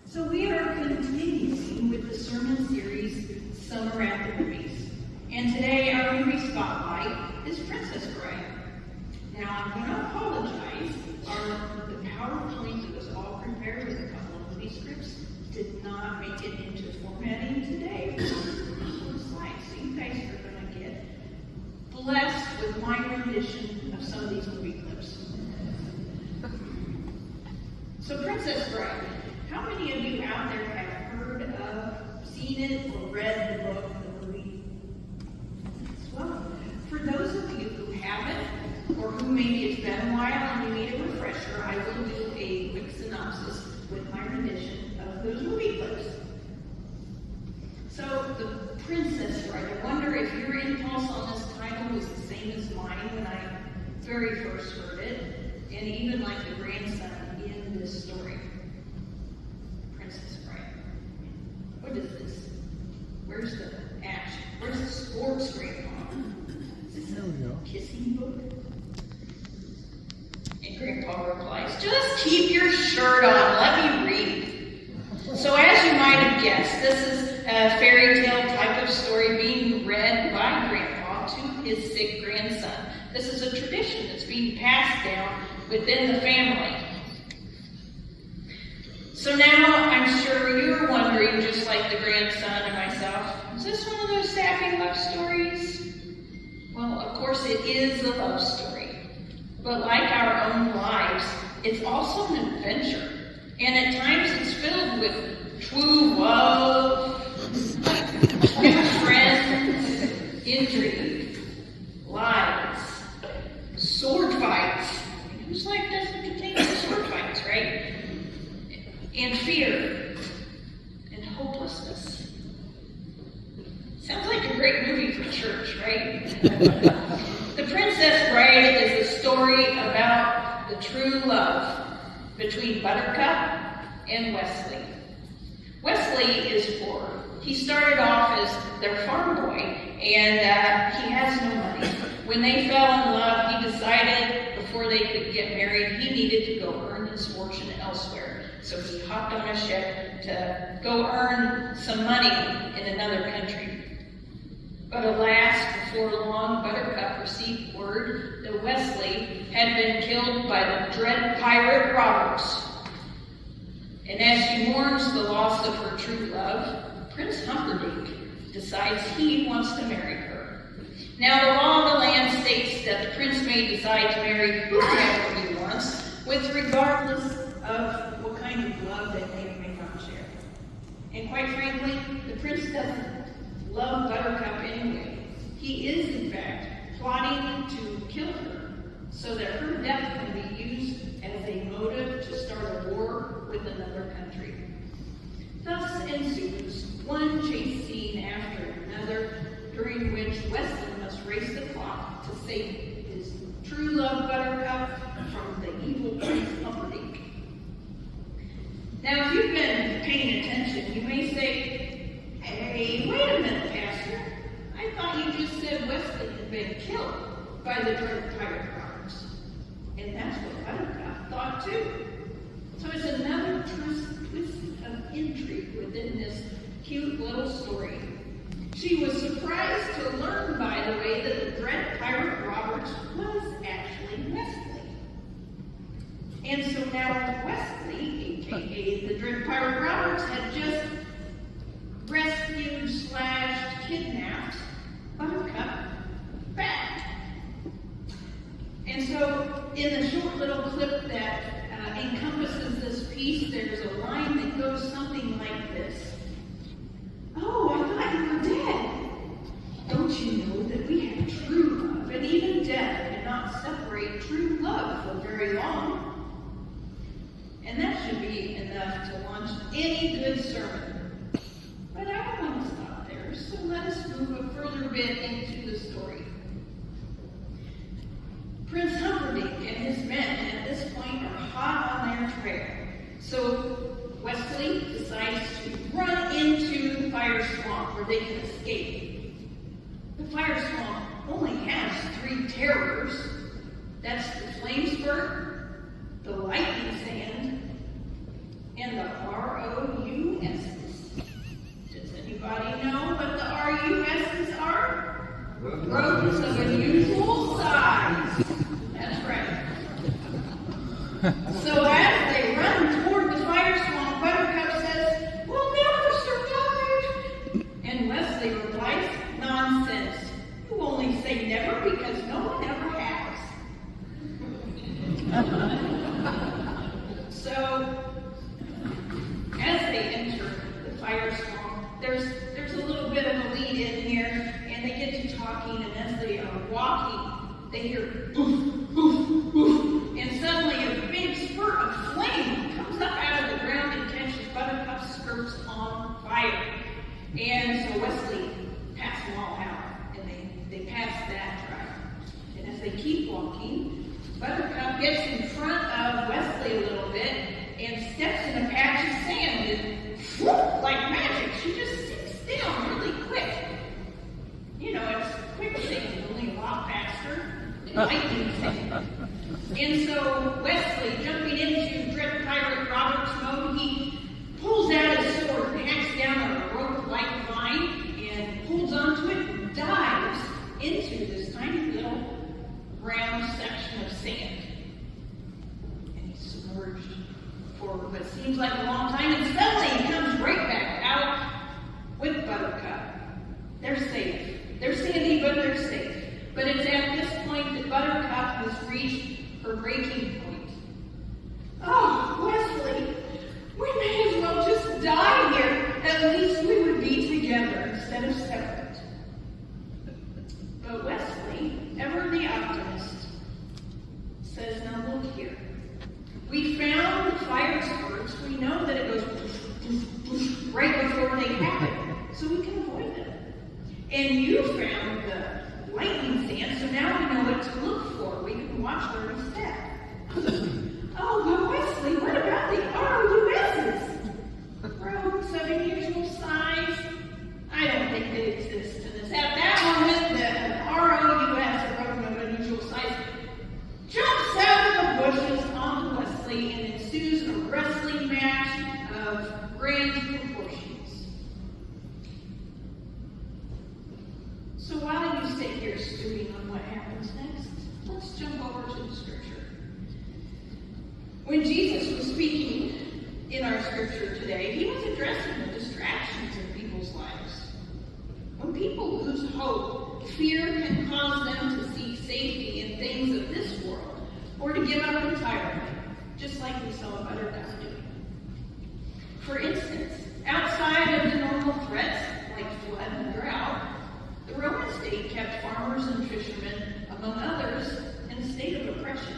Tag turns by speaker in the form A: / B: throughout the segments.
A: So we are continuing with the sermon series, Summer at the Movies. And today our movie spotlight is Princess Bride. Now I'm going to apologize. The PowerPoint that was all prepared with a couple of movie scripts did not make it into formatting today for the slides. So you guys are going to get blessed with my rendition of some of these movie clips. So Princess Bride. How many of you out there have heard of, seen it, or read the book, the movie? Well, for those of you who haven't, or who maybe it's been a while and you need a refresher, I will do a quick synopsis with my rendition of those movie clips. So, The Princess Bride. I wonder if your impulse on this title was the same as mine when I very first heard it, and even like the grandson in this story. What is this? Where's the action? Where's the sports grandpa? Is this a kissing book? And Grandpa replies, just keep your shirt on, let me read. So as you might have guessed, this is a fairy tale type of story being read by Grandpa to his sick grandson. This is a tradition that's being passed down within the family. So now I'm sure you're wondering, just like the grandson and myself, is this one of those sappy love stories? Well, of course it is a love story. But like our own lives, it's also an adventure. And at times it's filled with true love, new friends, intrigue, lies, sword fights. Whose life doesn't contain sword fights, right? And fear, and hopelessness. Sounds like a great movie for church, right? The Princess Bride is a story about the true love between Buttercup and Wesley. Wesley is poor. He started off as their farm boy, and he has no money. When they fell in love, he decided before they could get married, he needed to go earn his fortune elsewhere. So he hopped on a ship to go earn some money in another country. But alas, before long, Buttercup received word that Wesley had been killed by the dread pirate Roberts. And as she mourns the loss of her true love, Prince Humperdinck decides he wants to marry her. Now, the law of the land states that the prince may decide to marry whoever he wants, with regardless of what kind of love that they may not share. And quite frankly, the prince doesn't love Buttercup anyway. He is, in fact, plotting to kill her so that her death can be used as a motive to start a war with another country. Thus ensues one chase scene after another, during which Wesley must race the clock to save his true love Buttercup from the evil Prince Humperdinck. Now, if you've been paying attention, you may say, hey, wait a minute, Pastor. I thought you just said Wesley had been killed by the dread pirate Roberts. And that's what Buttercup thought too. So it's another twist of intrigue within this cute little story. She was surprised to learn, by the way, that the dread pirate Roberts was actually Wesley. And so now Wesley, aka the dread pirate Roberts, had just rescued / kidnapped Buttercup back. And so in the short little clip that encompasses this piece, there's a line that goes something like this. Oh, I thought you were dead. Don't you know that we have true love, and even death cannot separate true love for very long? And that should be enough to launch any good sermon. But I don't want to stop there, so let us move a further bit into the story. Prince Humperdinck and his men at this point are hot on their trail. So Wesley decides to run into the fire swamp where they can escape. The fire swamp only has 3 terrors. That's the flame spurt, the lightning sand, and the ROU Ropes of unusual size. That's right. So as they run toward the fire swamp, Buttercup says, "We'll never survive." And Wesley replies, "Nonsense. You only say never because no one ever has." So as they enter the fire swamp, there's a little bit of a lead in here, and they get to talking, and as they are walking, they hear poof, poof, poof, and suddenly a big spurt of flame comes up out of the ground and catches Buttercup's skirts on fire. And so Wesley passed them all out, and they pass that dry. And as they keep walking, Buttercup gets in front of Wesley a little bit and steps in a patch of sand, and whoop, like magic, she just sinks down really quick. You know, it's quicksand, only a lot faster than lightning sand. And so Wesley, jumping into Dread Pirate Robert's mode, he pulls out his sword and hacks down a rope-like vine and holds onto it and dives into this tiny little round section of sand. And he's submerged for what seems like a long time, and suddenly he comes right back out with Buttercup. They're safe. They're sandy, but they're safe. But it's at this point that Buttercup has reached her breaking point. "Oh, Wesley, we may as well just die here. At least we would be together instead of separate." But Wesley, ever the optimist, says, "Now look here. We found the fire spurts. We know that it goes poof, poof, poof, right before they happen, so we can avoid them. And you found the lightning sand, so now we know what to look for. We can watch where we step." "Oh, but Wesley, what about the ROUSs? Ropes of unusual size? I don't think they exist in this." At that moment, the ROUS, a rope of unusual size, jumps out of the bushes onto Wesley, and ensues a wrestling match of grand proportions. So while you sit here stewing on what happens next, let's jump over to the scripture. When Jesus was speaking in our scripture today, he was addressing the distractions in people's lives. When people lose hope, fear can cause them to seek safety in things of this world, or to give up entirely, just like we saw Buttercup doing. For instance, outside of the normal threats like flood and drought, the Roman state kept farmers and fishermen, among others, in a state of oppression.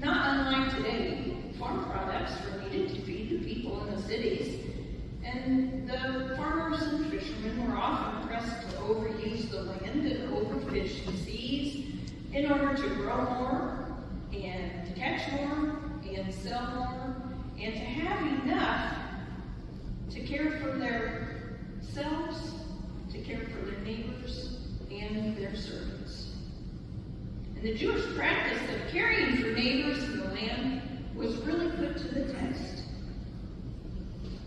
A: Not unlike today, farm products were needed to feed the people in the cities, and the farmers and fishermen were often pressed to overuse the land and overfish the seas in order to grow more, and to catch more, and sell more, and to have enough to care for themselves, to care for their neighbors, and their servants. And the Jewish practice of caring for neighbors in the land was really put to the test.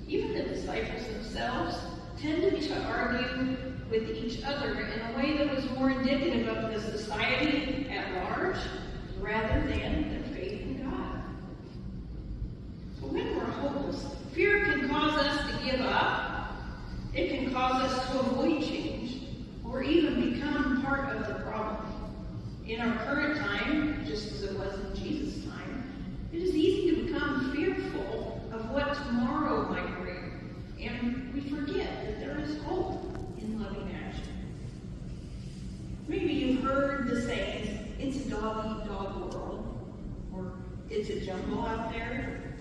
A: Even the disciples themselves tended to argue with each other in a way that was more indicative of the society at large rather than their faith in God. So when we're hopeless, fear can cause us to give up. It can cause us to avoid change, or even become part of the problem. In our current time, just as it was in Jesus' time, it is easy to become fearful of what tomorrow might bring, and we forget that there is hope in loving action. Maybe you've heard the sayings, "It's a dog-eat-dog world," or "It's a jungle out there,"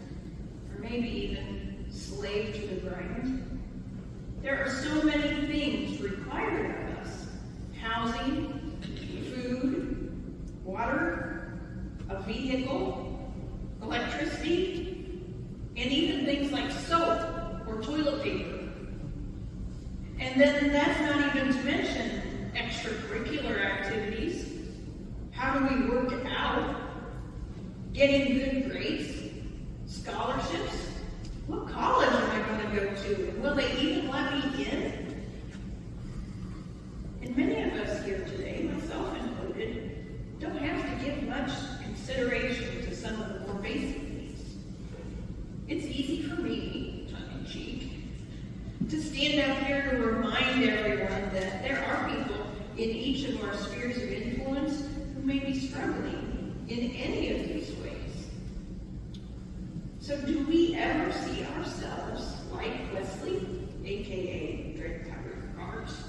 A: or maybe even "slave to the grind." There are so many things required of us: housing, food, water, a vehicle, electricity, and even things like soap or toilet paper. And then that's not even to mention extracurricular activities. How do we work out? Getting good grades? Scholarships? What college am I going to go to? And will they even let me in? And many of
B: give much consideration to some of the more basic needs. It's easy for me, tongue-in-cheek, to stand up here to remind everyone that there are people in each of our spheres of influence who may be struggling in any of these ways. So do we ever see ourselves like Wesley, aka Drake-covered cars,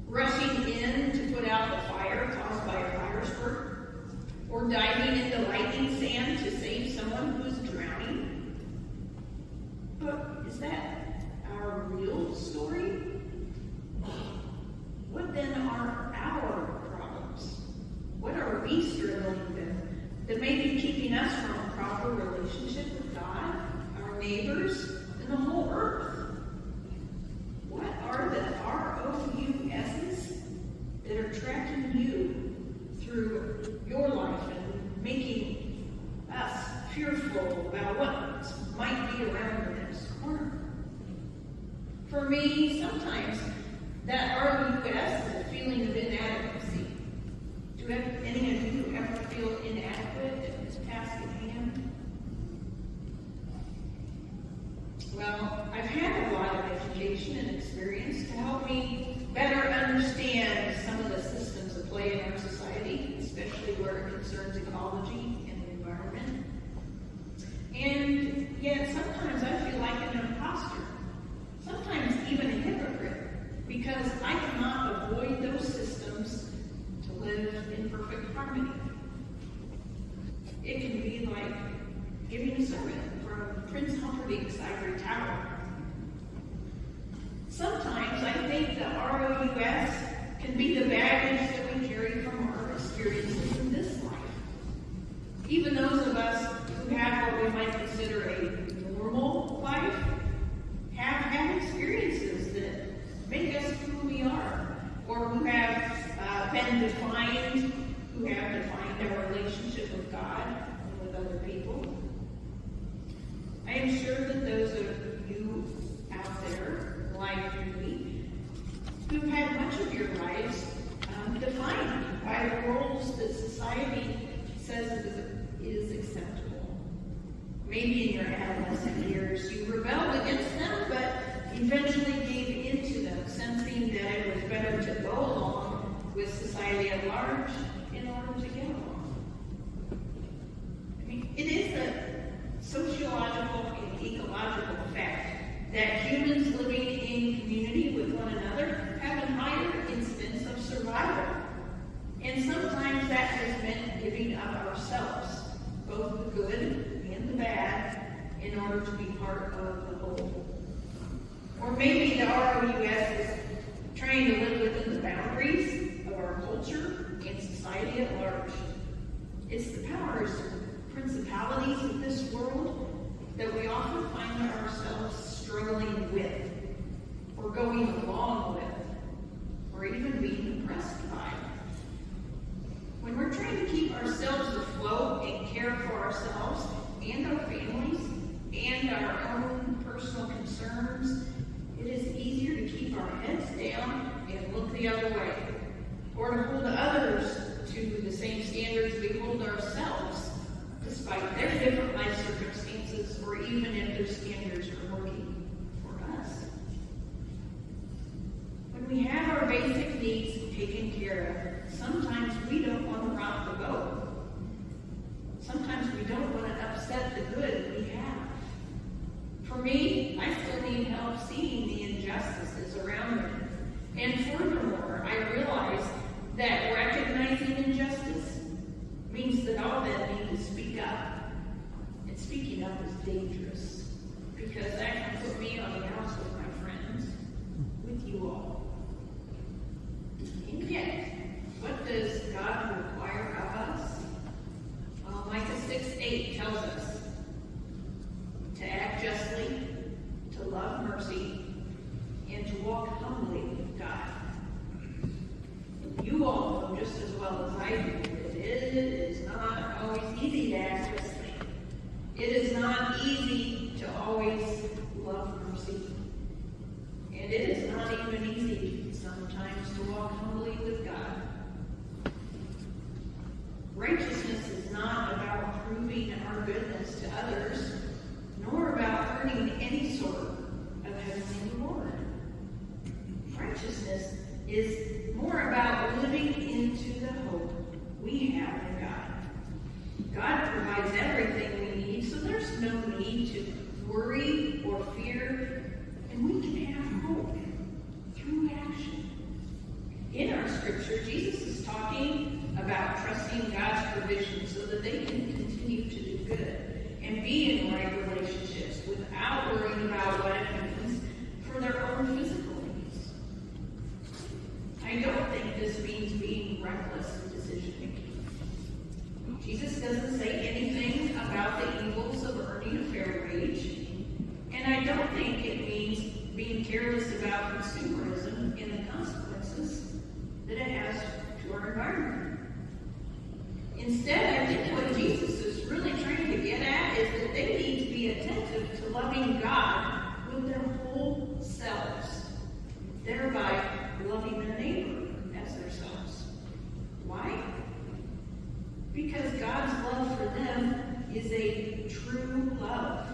B: rushing in to put out the fire caused by a fire spurt, or diving into lightning sand to save someone who's drowning? But is that our real story? What then are our problems? What are we struggling with that may be keeping us from a proper relationship with God, our neighbors, and the whole earth? What are the ROUSs that are tracking you through your life and making us fearful about what might be around the next corner? For me, sometimes that ROUS is a feeling of inadequacy. Do any of you ever feel inadequate in this task at hand? Well, I've had a lot of education and experience to help me better understand some of the systems at play in our society, especially where it concerns ecology and the environment. And yet sometimes I feel like an imposter, sometimes even a hypocrite, because I cannot avoid those systems to live in perfect harmony. It can be like giving a sermon from Prince Humperdinck's ivory tower. Sometimes I think the ROUS can be the baggage that we carry from our experiences in this life. Even those of us who have what we might consider a normal life have had experiences that make us who we are, or who have been defined, who have defined our relationship with God and with other people. I am sure that those of you out there, like me, who've had much of your lives defined by the roles that society says is acceptable. Maybe in your adolescent years you rebelled against them, but eventually gave into them, sensing that it was better to go along with society at large in order to get along. I mean, it is a sociological and ecological fact that humans living in community with one another have a higher instance of survival. And sometimes that has meant giving up ourselves, both the good and the bad, in order to be part of the whole. Or maybe the ROUS is trying to live within the boundaries of our culture and society at large. It's the powers and principalities of this world that we often find ourselves struggling with, or going along with, or even being impressed by. When we're trying to keep ourselves afloat and care for ourselves and our families and our own personal concerns, it is easier to keep our heads down and look the other way, or to hold others to the same standards we hold ourselves, despite their different life circumstances, or even if their standards are working for us. When we have our basic needs taken care of, sometimes we don't want to rock the boat. Sometimes we don't want to upset the good we have. For me, I still need help seeing the injustices around me. And furthermore, I realize that recognizing injustice means that I'll then need to speak up. And speaking up is dangerous, because that can put me on the outs with my friends, with you all. And yet, what does God require of us? Well, Micah 6:8 tells us to act justly, to love mercy, and to walk humbly with God. You all know just as well as I do that it is not always easy to act justly. It is not easy to always love mercy. And it is not even easy sometimes to walk humbly with God. And I don't think it means being careless about consumerism and the consequences that it has to our environment. Instead, I think what Jesus is really trying to get at is that they need to be attentive to loving God with their whole selves, thereby loving their neighbor as themselves. Why? Because God's love for them is a true love,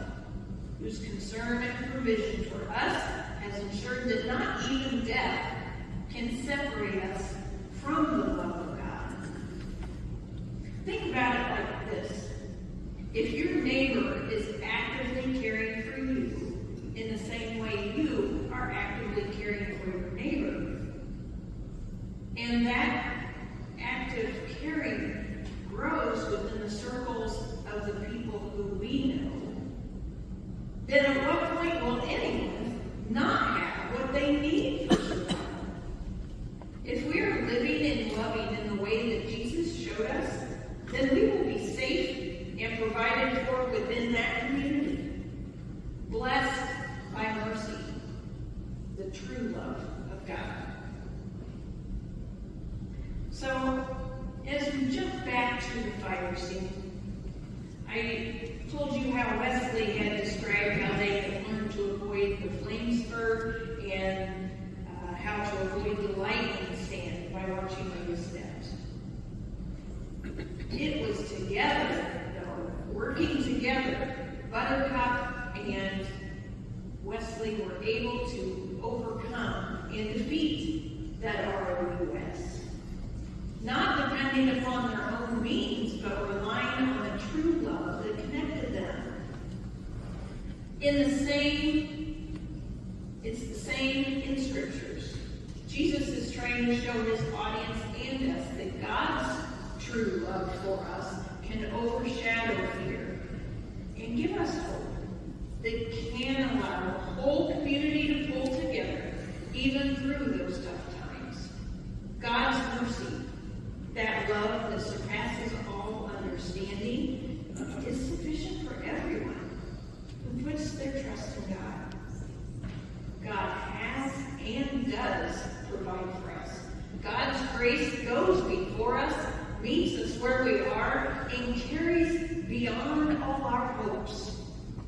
B: whose concern and provision for us has ensured that not even death can separate us from the love of God. Think about it like this. If your neighbor is actively caring for you in the same way you are actively caring for your neighbor, and that active caring grows within the circles of the people who we know, then at what point will anyone not have what they need for survival? If we are living and loving in the way that Jesus showed us, then we will be safe and provided for within that community, blessed by mercy, the true love of God. So, as we jump back to the fire scene, I told you how Wesley had described how they had learned to avoid the flame spur and how to avoid the lightning stand by watching where you stepped. It was together, though, working together, Buttercup and Wesley were able to overcome and defeat that ROUS. Not depending upon their own means, but relying on the true love that connected them. It's the same in Scriptures. Jesus is trying to show his audience and us that God's true love for us can overshadow fear and give us hope that can allow the whole community to pull together even through those tough times. God's mercy, that love that surpasses all understanding, is sufficient for everyone who puts their trust in God. God has and does provide for us. God's grace goes before us, meets us where we are, and carries beyond all our hopes.